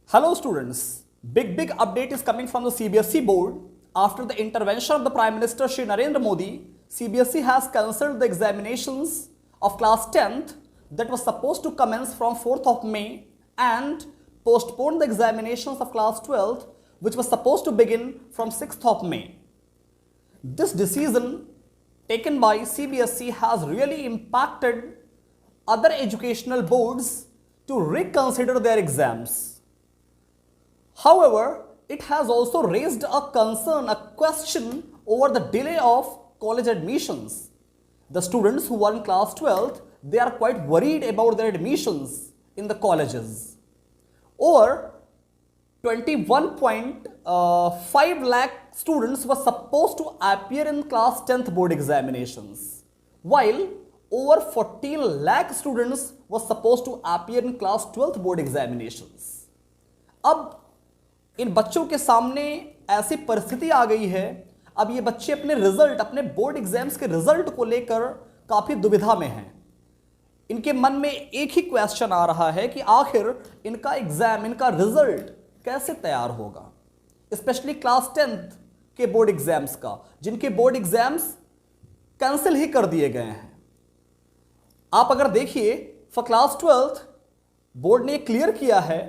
Hello students, big update is coming from the CBSE board. After the intervention of the Prime Minister Shri Narendra Modi, CBSE has cancelled the examinations of class 10th that was supposed to commence from 4th of May and postponed the examinations of class 12th which was supposed to begin from 6th of May. This decision taken by CBSE has really impacted other educational boards to reconsider their exams. However, it has also raised a concern, a question over the delay of college admissions. The students who are in class 12th, they are quite worried about their admissions in the colleges. Over 21.5 lakh students were supposed to appear in class 10th board examinations, while over 14 lakh students were supposed to appear in class 12th board examinations. अब इन बच्चों के सामने ऐसी परिस्थिति आ गई है, अब ये बच्चे अपने रिजल्ट, अपने बोर्ड एग्जाम्स के रिजल्ट को लेकर काफ़ी दुविधा में हैं। इनके मन में एक ही क्वेश्चन आ रहा है कि आखिर इनका एग्जाम, इनका रिजल्ट कैसे तैयार होगा, स्पेशली क्लास 10th के बोर्ड एग्जाम्स का, जिनके बोर्ड एग्जाम्स कैंसिल ही कर दिए गए हैं। आप अगर देखिए फॉर क्लास 12th बोर्ड ने क्लियर किया है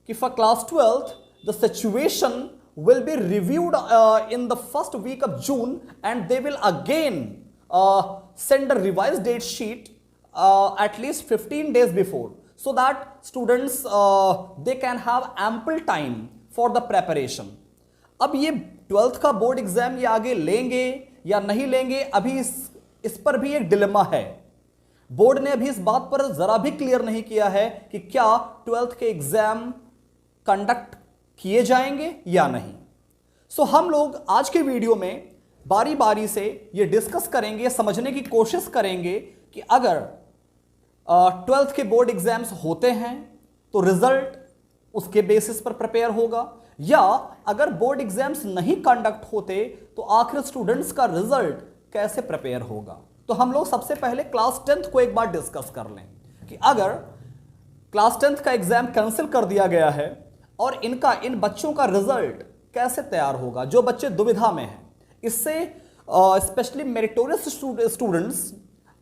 कि for class 12th the situation will be reviewed in the first week of June and they will again send a revised date sheet at least 15 days before, so that students they can have ample time for the preparation. अब ये 12th का board exam ये आगे लेंगे या नहीं लेंगे, अभी इस पर भी एक डिलेमा है। बोर्ड ने अभी इस बात पर जरा भी क्लियर नहीं किया है कि क्या 12th के एग्जाम कंडक्ट किए जाएंगे या नहीं। सो हम लोग आज के वीडियो में बारी बारी से ये डिस्कस करेंगे, समझने की कोशिश करेंगे कि अगर 12th के बोर्ड एग्जाम्स होते हैं तो रिजल्ट उसके बेसिस पर प्रिपेयर होगा, या अगर बोर्ड एग्जाम्स नहीं कंडक्ट होते तो आखिर स्टूडेंट्स का रिजल्ट कैसे प्रिपेयर होगा। तो हम लोग सबसे पहले क्लास 10th को एक बार डिस्कस कर लें कि अगर क्लास 10th का एग्जाम कैंसिल कर दिया गया है और इन बच्चों का रिजल्ट कैसे तैयार होगा, जो बच्चे दुविधा में हैं। इससे स्पेशली मेरिटोरियस स्टूडेंट्स,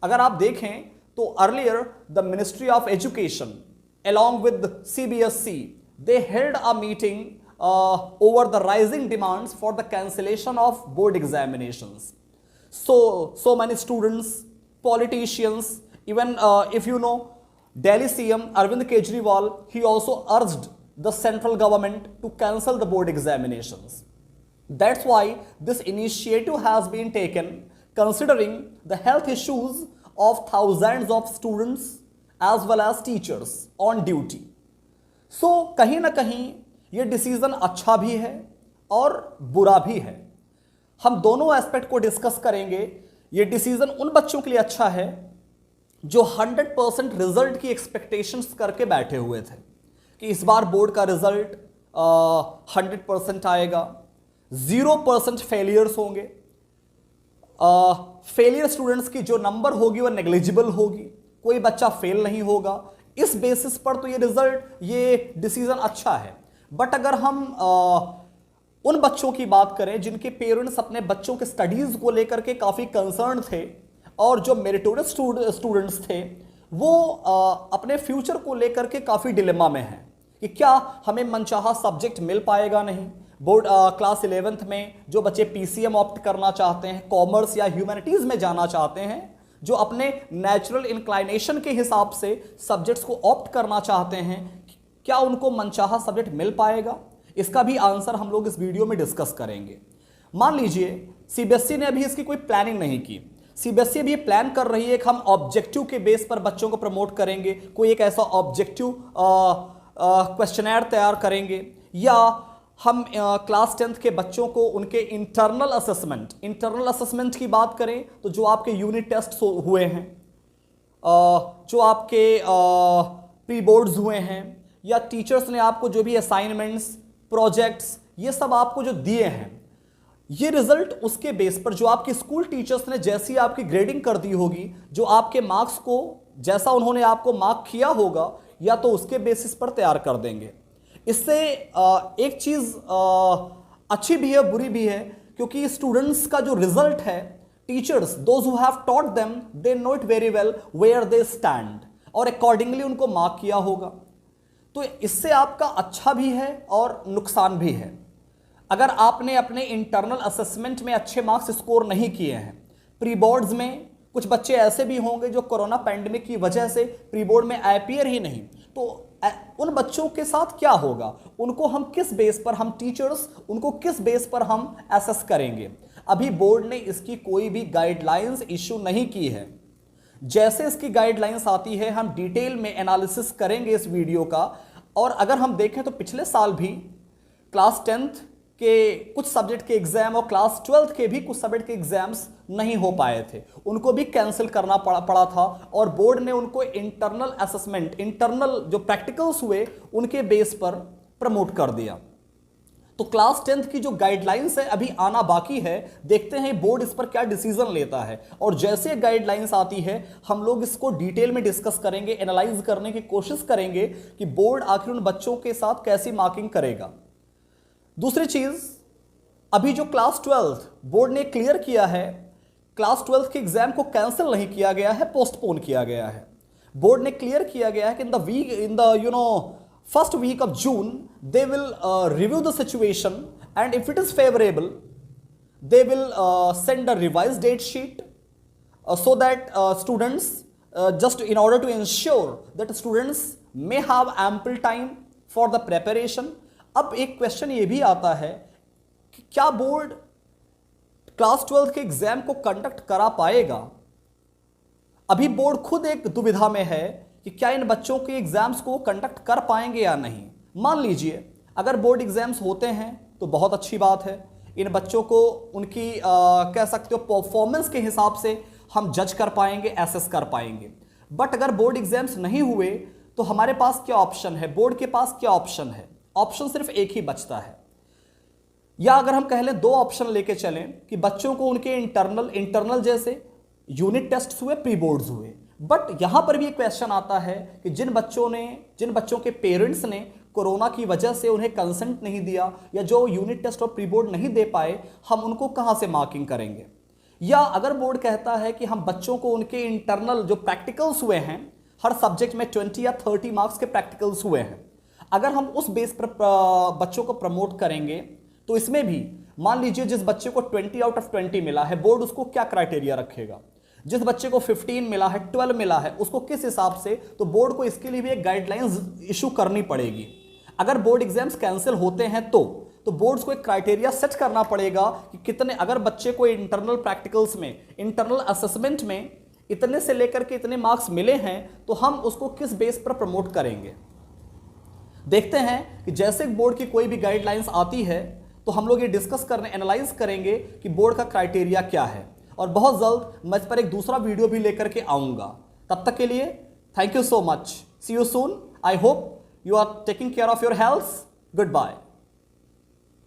अगर आप देखें तो earlier the ministry of education along with CBSE they held a meeting over the rising demands for the cancellation of board examinations. So many students, politicians, even if you know Delhi CM Arvind Kejriwal, he also urged the central government to cancel the board examinations. That's why this initiative has been taken, considering the health issues of thousands of students as well as teachers on duty. So कहीं ना कहीं ये decision अच्छा भी है और बुरा भी है। हम दोनों एस्पेक्ट को डिस्कस करेंगे। ये डिसीजन उन बच्चों के लिए अच्छा है जो 100% रिजल्ट की एक्सपेक्टेशंस करके बैठे हुए थे कि इस बार बोर्ड का रिजल्ट 100% आएगा, 0% फेलियर्स होंगे, फेलियर स्टूडेंट्स की जो नंबर होगी वह नेग्लिजिबल होगी, कोई बच्चा फेल नहीं होगा। इस बेसिस पर तो ये रिजल्ट, ये डिसीजन अच्छा है। बट अगर हम उन बच्चों की बात करें जिनके पेरेंट्स अपने बच्चों के स्टडीज को लेकर के काफ़ी कंसर्न थे और जो मेरिटोरियस स्टूडेंट्स थे वो अपने फ्यूचर को लेकर के काफ़ी डिलेमा में हैं कि क्या हमें मनचाहा सब्जेक्ट मिल पाएगा नहीं। बोर्ड क्लास 11th में जो बच्चे PCM ऑप्ट करना चाहते हैं, कॉमर्स या ह्यूमैनिटीज़ में जाना चाहते हैं, जो अपने नेचुरल इंक्लाइनेशन के हिसाब से सब्जेक्ट्स को ऑप्ट करना चाहते हैं, क्या उनको मनचाहा सब्जेक्ट मिल पाएगा? इसका भी आंसर हम लोग इस वीडियो में डिस्कस करेंगे। मान लीजिए CBSE ने अभी इसकी कोई प्लानिंग नहीं की। CBSE अभी प्लान कर रही है कि हम ऑब्जेक्टिव के बेस पर बच्चों को प्रमोट करेंगे, कोई एक ऐसा ऑब्जेक्टिव क्वेश्चनर तैयार करेंगे, या हम क्लास 10th के बच्चों को उनके इंटरनल असेसमेंट की बात करें तो जो आपके यूनिट टेस्ट हुए हैं, जो आपके प्री बोर्ड्स हुए हैं, या टीचर्स ने आपको जो भी असाइनमेंट्स, प्रोजेक्ट्स, ये सब आपको जो दिए हैं, ये रिजल्ट उसके बेस पर जो आपके स्कूल टीचर्स ने जैसी आपकी ग्रेडिंग कर दी होगी, जो आपके मार्क्स को जैसा उन्होंने आपको मार्क किया होगा, या तो उसके बेसिस पर तैयार कर देंगे। इससे एक चीज़ अच्छी भी है बुरी भी है, क्योंकि स्टूडेंट्स का जो रिजल्ट है, teachers those who have taught them they know it very well where they stand, और अकॉर्डिंगली उनको मार्क किया होगा। तो इससे आपका अच्छा भी है और नुकसान भी है। अगर आपने अपने इंटरनल असेसमेंट में अच्छे मार्क्स स्कोर नहीं किए हैं, प्री बोर्ड्स में कुछ बच्चे ऐसे भी होंगे जो कोरोना पैंडेमिक की वजह से प्री बोर्ड में अपीयर ही नहीं, तो उन बच्चों के साथ क्या होगा, उनको हम किस बेस पर, हम टीचर्स उनको किस बेस पर हम एसेस करेंगे। अभी बोर्ड ने इसकी कोई भी गाइडलाइंस इशू नहीं की है। जैसे इसकी गाइडलाइंस आती है हम डिटेल में एनालिसिस करेंगे इस वीडियो का। और अगर हम देखें तो पिछले साल भी क्लास 10th के कुछ सब्जेक्ट के एग्जाम और क्लास 12th के भी कुछ सब्जेक्ट के एग्जाम्स नहीं हो पाए थे, उनको भी कैंसिल करना पड़ा था, और बोर्ड ने उनको इंटरनल असेसमेंट, इंटरनल जो प्रैक्टिकल्स हुए उनके बेस पर प्रमोट कर दिया। तो क्लास 10th की जो गाइडलाइंस है अभी आना बाकी है, देखते हैं बोर्ड इस पर क्या डिसीजन लेता है। और जैसे गाइडलाइंस आती है हम लोग इसको डिटेल में डिस्कस करेंगे, एनालाइज करने की कोशिश करेंगे कि बोर्ड आखिर उन बच्चों के साथ कैसी मार्किंग करेगा। दूसरी चीज, अभी जो क्लास 12th बोर्ड ने क्लियर किया है, क्लास 12th के एग्जाम को कैंसिल नहीं किया गया है, पोस्टपोन किया गया है। बोर्ड ने क्लियर किया गया है कि in the first week of June they will review the situation, and if it is favorable they will send a revised date sheet so that students just in order to ensure that students may have ample time for the preparation। अब एक question ये भी आता है कि क्या board class 12th के exam को कंडक्ट करा पाएगा। अभी बोर्ड खुद एक दुविधा में है कि क्या इन बच्चों के एग्जाम्स को कंडक्ट कर पाएंगे या नहीं। मान लीजिए अगर बोर्ड एग्जाम्स होते हैं तो बहुत अच्छी बात है, इन बच्चों को उनकी कह सकते हो परफॉर्मेंस के हिसाब से हम जज कर पाएंगे, एसेस कर पाएंगे। बट अगर बोर्ड एग्जाम्स नहीं हुए तो हमारे पास क्या ऑप्शन है, बोर्ड के पास क्या ऑप्शन है। ऑप्शन सिर्फ एक ही बचता है, या अगर हम कह लें दो ऑप्शन लेके चलें कि बच्चों को उनके इंटरनल जैसे यूनिट टेस्ट हुए, प्री बोर्ड्स हुए। बट यहां पर भी एक क्वेश्चन आता है कि जिन बच्चों के पेरेंट्स ने कोरोना की वजह से उन्हें कंसेंट नहीं दिया, या जो यूनिट टेस्ट और प्री बोर्ड नहीं दे पाए, हम उनको कहां से मार्किंग करेंगे। या अगर बोर्ड कहता है कि हम बच्चों को उनके इंटरनल जो प्रैक्टिकल्स हुए हैं, हर सब्जेक्ट में 20 या 30 मार्क्स के प्रैक्टिकल्स हुए हैं, अगर हम उस बेस पर बच्चों को प्रमोट करेंगे तो इसमें भी मान लीजिए जिस बच्चे को 20 आउट ऑफ 20 मिला है, बोर्ड उसको क्या क्राइटेरिया रखेगा। जिस बच्चे को 15 मिला है, 12 मिला है, उसको किस हिसाब से, तो बोर्ड को इसके लिए भी एक गाइडलाइंस इशू करनी पड़ेगी। अगर बोर्ड एग्जाम्स कैंसिल होते हैं तो बोर्ड्स को एक क्राइटेरिया सेट करना पड़ेगा कि कितने, अगर बच्चे को इंटरनल प्रैक्टिकल्स में, इंटरनल असेसमेंट में इतने से लेकर के इतने मार्क्स मिले हैं तो हम उसको किस बेस पर प्रमोट करेंगे। देखते हैं कि जैसे बोर्ड की कोई भी गाइडलाइंस आती है तो हम लोग ये डिस्कस करने, एनालाइज करेंगे कि बोर्ड का क्राइटेरिया क्या है, और बहुत जल्द मैं इस पर एक दूसरा वीडियो भी लेकर के आऊंगा। तब तक के लिए thank you so much, see you soon. I hope you are taking care of your health. Good bye.